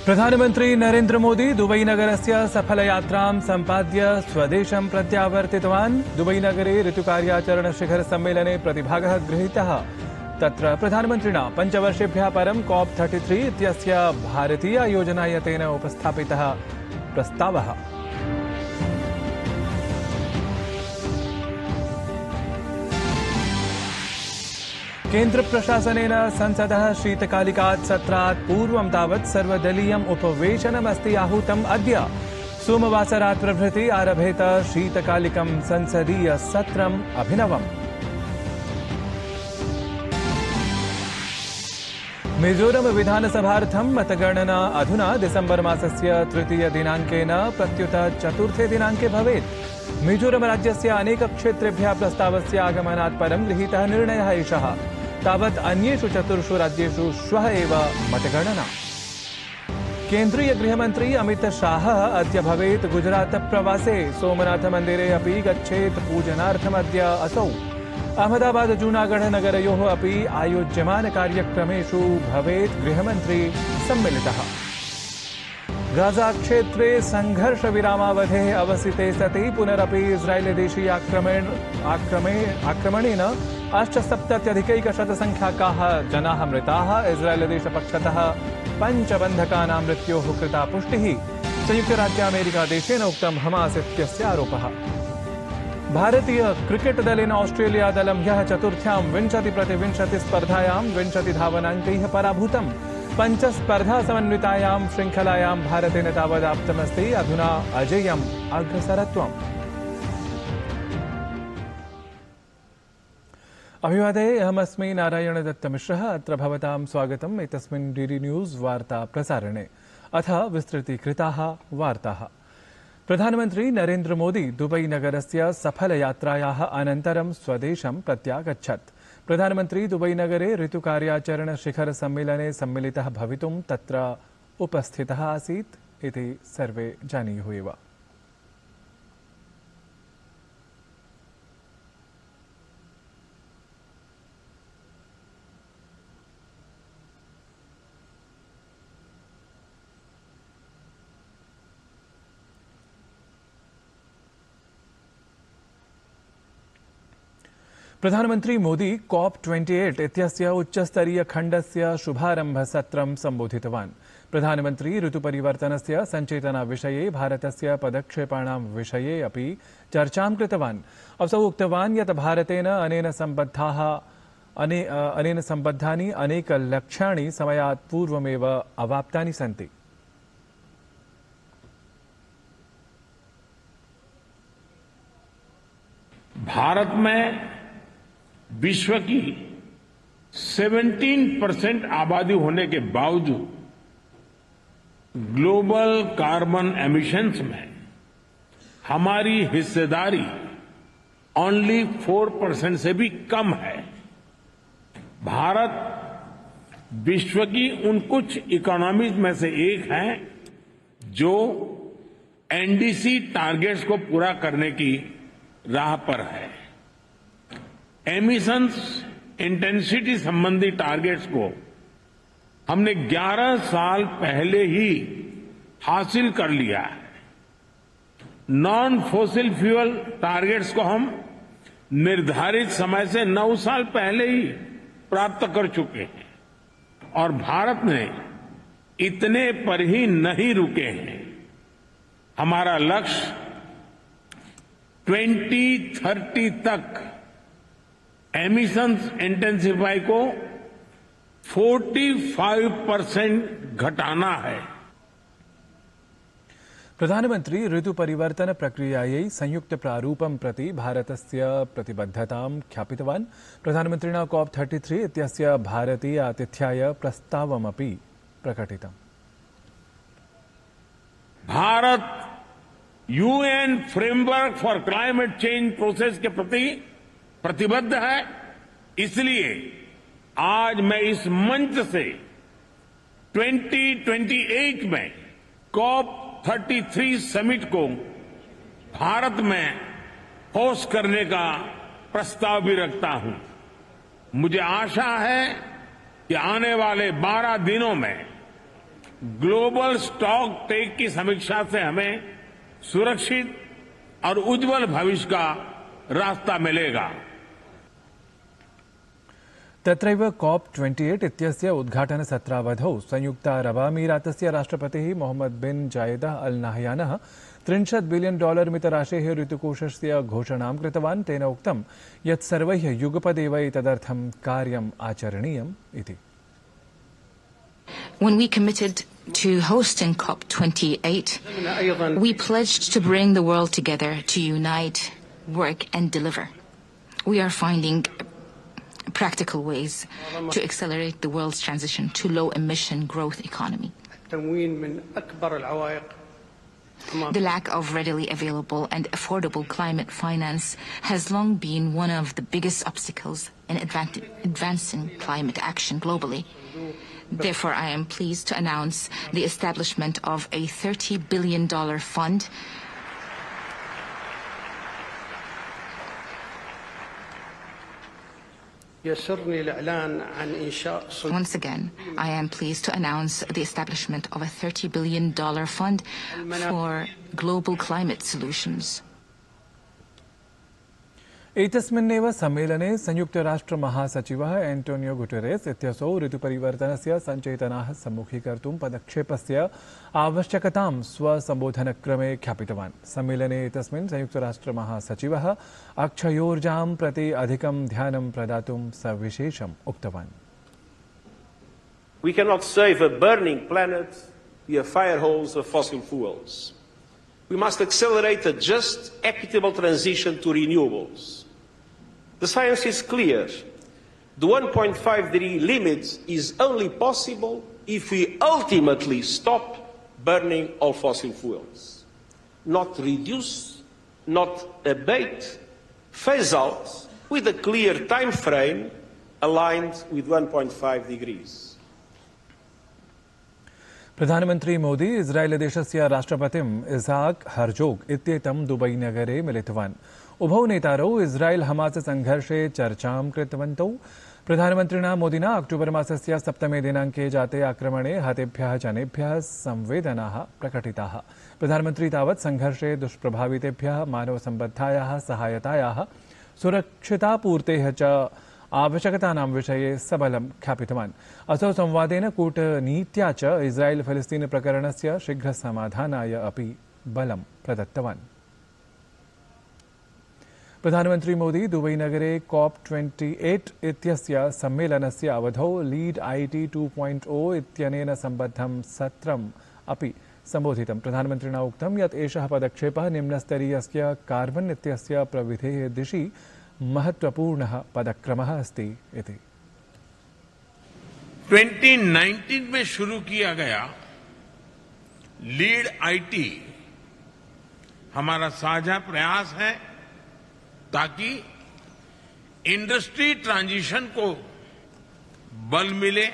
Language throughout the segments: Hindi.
प्रधानमंत्री नरेंद्र मोदी दुबई नगरस्य सफलयात्रां सम्पाद्य स्वदेशं प्रत्यावर्तितवान्। दुबई नगरे ऋतुकार्याचरणशिखरसम्मेलने प्रतिभागः गृहीतः। तत्र प्रधानमन्त्रिणा 5 वर्षेभ्यः परं COP33 इत्यस्य भारतीययोजनायतेन उपस्थापितः प्रस्तावः। केन्द्रप्रशासनेन संसदः शीतकालिकात् सत्रात् पूर्वं तावत् सर्वदलीयम् उपवेशनमस्ति आहूतम्। अद्य सोमवासरात् प्रभृति आरभेत शीतकालिकं संसदीय सत्रम् अभिनवम्। मिजोरम विधानसभार्थं मतगणना अधुना डिसेम्बर मासस्य 3. दिनाङ्केन प्रत्युत 4. दिनाङ्के भवेत्। मिजोरम राज्यस्य अनेक क्षेत्रेभ्यः प्रस्तावस्य आगमनात् परं गृहीतः निर्णयः एषः। तावत् अन्येषु 4 राज्येषु श्वः एव मतगणना। केन्द्रीय गृहमन्त्री अमित शाहः अद्य भवेत् गुजरात प्रवासे। सोमनाथ मन्दिरे अपि गच्छेत्। पूजनार्थमद्य असौ अहमदाबाद जूनागढ़ नगरयोः अपि आयोज्यमान कार्यक्रमेषु भवेत् गृहमन्त्री सम्मिलितः। गाजा क्षेत्रे संघर्षविरामावधेः अवसिते सति पुनरपि इस्राएलदेशीय आक्रमणेन 78,100 संख्याकाः जनाः मृताः। इस्राएलदेशपक्षतः 5 बन्धकानां मृत्योः कृता पुष्टिः। संयुक्तराज्यामेरिकादेशेन उक्तं हमास इत्यस्य आरोपः। भारतीय क्रिकेट दलेन ऑस्ट्रेलिया दलं ह्यः चतुर्थ्यां 20-20 स्पर्धायां 20 धावनाङ्कैः पराभूतम्। 5 स्पर्धासमन्वितायां शृङ्खलायां भारतेन तावदाप्तमस्ति अधुना अजेयम् अग्रसरत्वम्। अभिवादे, अहमस्मि नारायणदत्तमिश्रः। अत्र भवतां स्वागतम् एतस्मिन् डीडी न्यूज़ वार्ता प्रसारणे। अथ विस्तृतीकृताः वार्ताः। प्रधानमन्त्री नरेन्द्र मोदी दुबई नगरस्य सफलयात्रायाः अनन्तरं स्वदेशं प्रत्यागच्छत्। प्रधानमन्त्री दुबई नगरे ऋतुकार्याचरणशिखरसम्मेलने सम्मिलितः भवितुं तत्र उपस्थितः आसीत् इति सर्वे जानीयुः एव। प्रधानमन्त्री मोदी COP28 इत्यस्य उच्चस्तरीय खण्डस्य शुभारम्भसत्रं सम्बोधितवान्। प्रधानमन्त्री ऋतुपरिवर्तनस्य सञ्चेतनाविषये भारतस्य पदक्षेपाणां विषये अपि चर्चां कृतवान्। असौ उक्तवान् यत् भारतेन अनेन सम्बद्धानि अनेक लक्ष्याणि समयात् पूर्वमेव अवाप्तानि सन्ति। भारत में विश्व की 17% आबादी होने के बावजूद ग्लोबल कार्बन एमिशंस में हमारी हिस्सेदारी ओनली 4% से भी कम है। भारत विश्व की उन कुछ इकोनॉमीज में से एक है जो एनडीसी टारगेट्स को पूरा करने की राह पर है। एमिशंस इंटेंसिटी संबंधी टारगेट्स को हमने 11 साल पहले ही हासिल कर लिया है। नॉन फॉसिल फ्यूल टारगेट्स को हम निर्धारित समय से 9 साल पहले ही प्राप्त कर चुके हैं और भारत ने इतने पर ही नहीं रुके हैं। हमारा लक्ष्य 2030 तक एमिशंस इंटेंसिफाई को 45% घटाना है। प्रधानमन्त्री ऋतुपरिवर्तन प्रक्रियायै संयुक्त प्रारूपं प्रति भारतस्य प्रतिबद्धतां ख्यापितवान्। प्रधानमन्त्रिणा COP33 इत्यस्य भारतीय आतिथ्याय प्रस्तावमपि प्रकटितम्। Bharat UN framework for climate change process के प्रति प्रतिबद्ध है। इसलिए आज मैं इस मंच से 2028 में COP33 समिट को भारत में होस्ट करने का प्रस्ताव भी रखता हूं। मुझे आशा है कि आने वाले 12 दिनों में ग्लोबल स्टॉक टेक की समीक्षा से हमें सुरक्षित और उज्जवल भविष्य का रास्ता मिलेगा। तत्रैव COP28 इत्यस्य उद्घाटनसत्रावधौ संयुक्तारबामीरातस्य राष्ट्रपतिः मोहम्मद बिन जायेदः अल् नाह्यानः $30 बिलियन मितराशेः ऋतुकोषस्य घोषणां कृतवान्। तेन उक्तं यत् सर्वैः युगपदेव एतदर्थं कार्यम् आचरणीयम् इति। When we committed to hosting COP28, we pledged to bring the world together to unite, work and deliver. We are finding practical ways to accelerate the world's transition to low-emission growth economy. The lack of readily available and affordable climate finance has long been one of the biggest obstacles in advancing climate action globally. Therefore, I am pleased to announce the establishment of a $30 billion fund Once again, I am pleased to announce the establishment of a $30 billion fund for global climate solutions. एतस्मिन्नेव सम्मेलने संयुक्तराष्ट्रमहासचिवः एंटोनियो गुटेरेस इत्यसौ ऋतुपरिवर्तनस्य सञ्चेतनाः सम्मुखीकर्तुं पदक्षेपस्य आवश्यकतां स्वसम्बोधनक्रमे ख्यापितवान्। सम्मेलने एतस्मिन् संयुक्तराष्ट्रमहासचिवः अक्षयोर्जां प्रति अधिकं ध्यानं प्रदातुं सविशेषम् उक्तवान्। We cannot save a burning planet via fire hose of fossil fuels. We must accelerate a just, equitable transition to renewables. The science is clear. The 1.5-degree limit is only possible if we ultimately stop burning all fossil fuels. Not reduce, not abate, phase out with a clear time frame aligned with 1.5 degrees. प्रधानमंत्री मोदी इस्रायेलदेशस्य राष्ट्रपतिम् इसाक हर्जोग इत्येतं दुबईनगरे मिलितवान्। उभौ नेतारौ इस्रायेल हमास संघर्षे चर्चां कृतवन्तौ। प्रधानमन्त्रिणा मोदिना अक्टोबर मासस्य 7 दिनाङ्के जाते आक्रमणे हतेभ्यः जनेभ्यः संवेदनाः प्रकटिताः। प्रधानमन्त्री तावत् संघर्षे दुष्प्रभावितेभ्यः मानवसम्बद्धायाः सहायतायाः सुरक्षितापूर्तेः च आवश्यकतानां विषये सबलं ख्यापितवान्। असौ संवादेन कूटनीत्या च इस्रायेल फलस्तीन प्रकरणस्य शीघ्रसमाधानाय अपि बलं प्रदत्तवान्। प्रधानमन्त्री मोदी दुबईनगरे COP28 इत्यस्य सम्मेलनस्य अवधौ लीड IT 2.0 इत्यनेन सम्बद्धं सत्रम् अपि सम्बोधितम्। प्रधानमन्त्रिणा उक्तं यत् एषः पदक्षेपः निम्नस्तरीयस्य कार्बन् इत्यस्य प्रविधेः दिशि महत्वपूर्णः पदक्रमः अस्ति इति। 2019 में शुरू किया गया लीड IT हमारा साझा प्रयास है ताकि इंडस्ट्री ट्रांजिशन को बल मिले,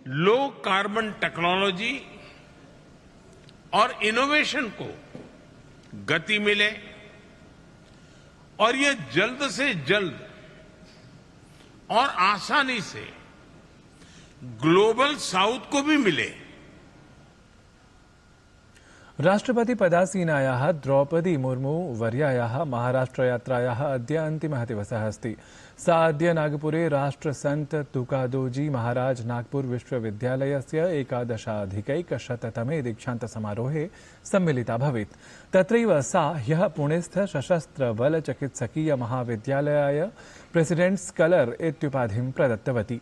लो कार्बन टेक्नोलॉजी और इनोवेशन को गति मिले और ये जल्द से जल्द और आसानी से ग्लोबल साउथ को भी मिले। राष्ट्रपति पदासीनायाः द्रौपदी मुर्मू वर्यायाः महाराष्ट्रयात्रायाः अद्य अन्तिमः दिवसः अस्ति। सा अद्य नागपुरे राष्ट्रसन्त तुकादोजी महाराज नागपुर विश्वविद्यालयस्य 11अधिकैकशततमे दीक्षान्तसमारोहे सम्मिलिता भवेत्। तत्रैव सा ह्यः पुणेस्थ सशस्त्रबलचिकित्सकीय महाविद्यालयाय प्रेसिडेंट्स कलर इत्युपाधिं प्रदत्तवती।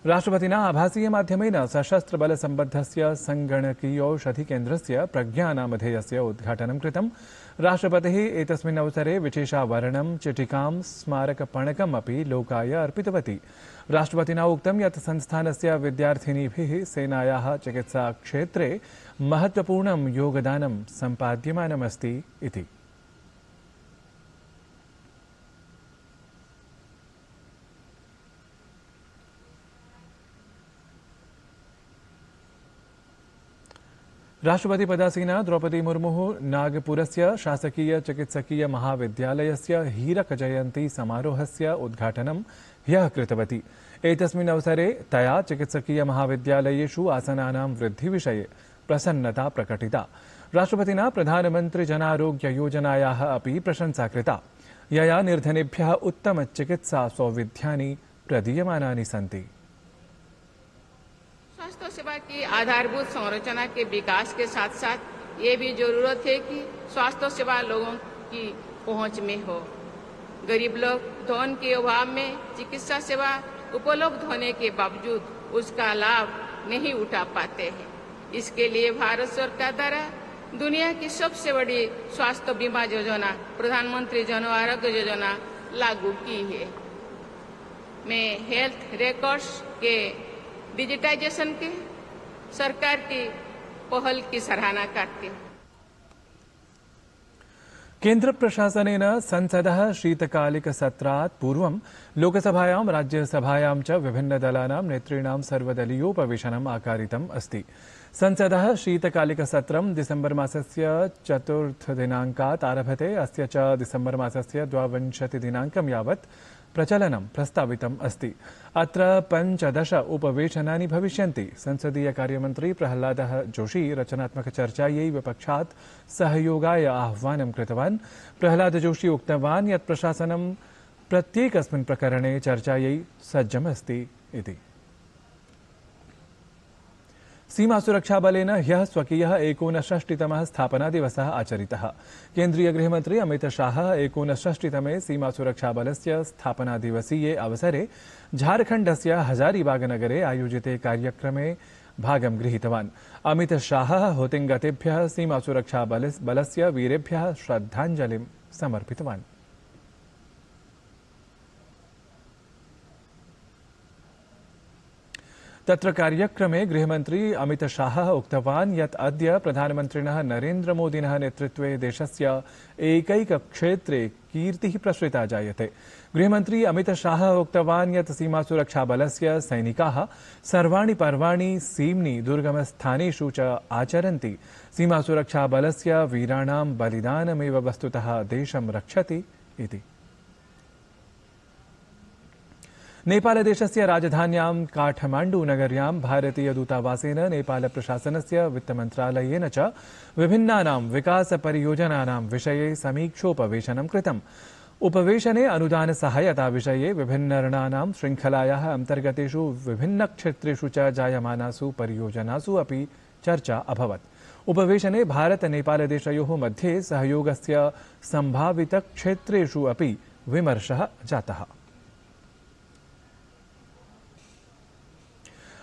राष्ट्रपतिना आभासीय माध्यमेन सशस्त्रबलसम्बद्धस्य संगणकीयौषधिकेन्द्रस्य प्रज्ञानामधेयस्य उद्घाटनं कृतम्। राष्ट्रपतिः एतस्मिन् अवसरे विशेषावरणं, चिटिकां, स्मारकपणकम् अपि लोकाय अर्पितवती। राष्ट्रपतिना उक्तं यत् संस्थानस्य विद्यार्थिनीभिः सेनायाः चिकित्साक्षेत्रे महत्वपूर्णं योगदानं सम्पाद्यमानमस्ति इति। राष्ट्रपति पदासीना द्रौपदी मुर्मुः नागपुरस्य शासकीय चिकित्सकीय महाविद्यालयस्य हीरक जयन्ती समारोहस्य उद्घाटनं ह्यः कृतवती। एतस्मिन् अवसरे तया चिकित्सकीय महाविद्यालयेषु आसनानां वृद्धिविषये प्रसन्नता प्रकटिता। राष्ट्रपतिना प्रधानमन्त्री जनारोग्य योजनायाः अपि प्रशंसा कृता, यया निर्धनेभ्यः उत्तम चिकित्सा सौविध्यानि प्रदीयमानानि सन्ति। स्वास्थ्य सेवा की आधारभूत संरचना के विकास के साथ साथ ये भी जरूरत है कि स्वास्थ्य सेवा लोगों की पहुंच में हो। गरीब लोग धन के अभाव में चिकित्सा सेवा उपलब्ध होने के बावजूद उसका लाभ नहीं उठा पाते हैं। इसके लिए भारत सरकार द्वारा दुनिया की सबसे बड़ी स्वास्थ्य बीमा योजना प्रधानमंत्री जन आरोग्य योजना लागू की है। मैं हेल्थ रिकॉर्ड्स के डिजिटाइजेशन के सरकार की पहल की सराहना करती हूँ। केन्द्र प्रशासनेन संसदः शीतकालिकसत्रात् पूर्वं लोकसभायां राज्यसभायां च विभिन्नदलानां नेतॄणां सर्वदलीयोपवेशनम् आकारितम् अस्ति। संसदः शीतकालिकसत्रं डिसेम्बर मासस्य 4 दिनाङ्कात् आरभते। अस्य च डिसेम्बर मासस्य 22 दिनाङ्कं यावत् प्रचलनं प्रस्तावितम् अस्ति। अत्र 15 उपवेशनानि भविष्यन्ति। संसदीय कार्यमन्त्री प्रह्लादः जोशी रचनात्मकचर्चायै विपक्षात् सहयोगाय आह्वानं कृतवान्। प्रह्लाद जोशी उक्तवान् यत् प्रशासनं प्रत्येकस्मिन् प्रकरणे चर्चायै सज्जमस्ति इति। सीमासुरक्षाबलेन ह्यः स्वकीयः 69तमः स्थापनादिवसः आचरितः। केन्द्रीय गृहमन्त्री अमित शाहः 69तमे सीमासुरक्षाबलस्य स्थापनादिवसीये अवसरे झारखण्डस्य हजारीबागनगरे आयोजिते कार्यक्रमे भागं गृहीतवान्। अमित शाहः होतिङ्गतेभ्यः सीमासुरक्षाबलस्य वीरेभ्यः श्रद्धाञ्जलिं समर्पितवान्। तत्र कार्यक्रमे गृहमन्त्री अमित शाहः उक्तवान् यत् अद्य प्रधानमन्त्रिणः नरेन्द्रमोदिनः नेतृत्वे देशस्य एकैकक्षेत्रे कीर्तिः प्रसृता जायते। गृहमन्त्री अमित शाहः उक्तवान् यत् सीमासुरक्षाबलस्य सैनिकाः सर्वाणि पर्वाणि सीम्नि दुर्गमस्थानेषु च आचरन्ति। सीमासुरक्षाबलस्य वीराणां बलिदानमेव वस्तुतः देशं रक्षति इति। नेपालदेशस्य राजधान्यां काठमाण्डूनगर्यां भारतीयदूतावासेन नेपालप्रशासनस्य वित्तमन्त्रालयेन च विभिन्नानां विकासपरियोजनानां विषये समीक्षोपवेशनं कृतम्। उपवेशने अनुदानसहायता विषये विभिन्नर्णानां श्रृङ्खलायाः अन्तर्गतेषु विभिन्नक्षेत्रेषु च जायमानासु परियोजनासु अपि चर्चा अभवत्। उपवेशने भारत-नेपालदेशयोः मध्ये सहयोगस्य सम्भावितक्षेत्रेषु अपि विमर्शः जातः।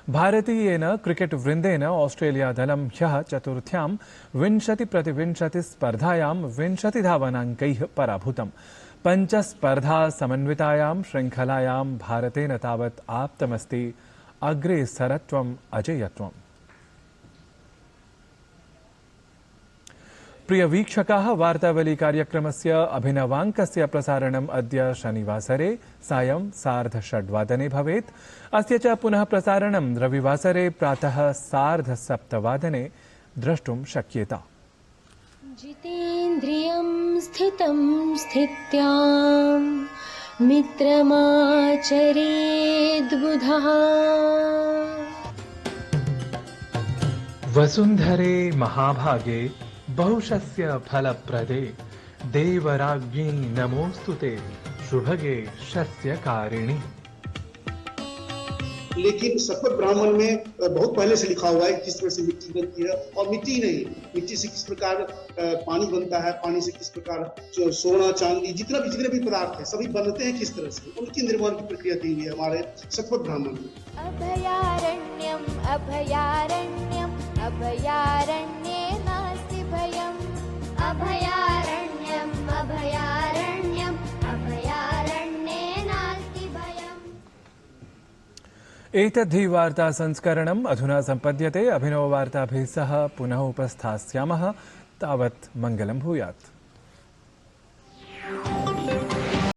भारतीयेन क्रिकेट वृन्देन ऑस्ट्रेलिया दलं ह्यः चतुर्थ्यां 20-20 स्पर्धायां 20 धावनाङ्कैः पराभूतम्। 5 स्पर्धा समन्वितायां श्रृङ्खलायां भारतेन तावत् आप्तमस्ति अग्रेसरत्वम् अजेयत्वम्। प्रिय वीक्षकाः, वार्तावली कार्यक्रमस्य अभिनवाङ्कस्य प्रसारणम् अद्य शनिवासरे सायं 6:30 भवेत्। अस्य च पुनः प्रसारणं रविवासरे प्रातः 7:30 द्रष्टुं शक्येत। जितेन्द्रियं स्थितं स्थित्यां मित्रमाचरेद्बुधः। वसुन्धरे महाभागे बहुशस्य फलप्रदे देवराज्ञी नमोस्तुते शुभगे शस्यकारिणी। लेकिन शपथ ब्राह्मण में बहुत पहले से लिखा हुआ है किस तरह से मिट्टी बनती है, और मिट्टी नहीं, मिट्टी से किस प्रकार पानी बनता है, पानी से किस प्रकार सोना चांदी जितने भी पदार्थ है सभी बनते हैं किस तरह से, उनकी निर्माण की प्रक्रिया दी हुई है हमारे शपथ ब्राह्मण में। अभयारण्यम अभयारण्यम अभयारण्ये नास्ति भयम्। अभयारण्यम अभयारण्यम अभयारण्ये नास्ति भयम्। एतद्धि वार्ता संस्करणम् अधुना सम्पद्यते। अभिनववार्ताभिः सह पुनः उपस्थास्यामः। तावत् मङ्गलं भूयात्।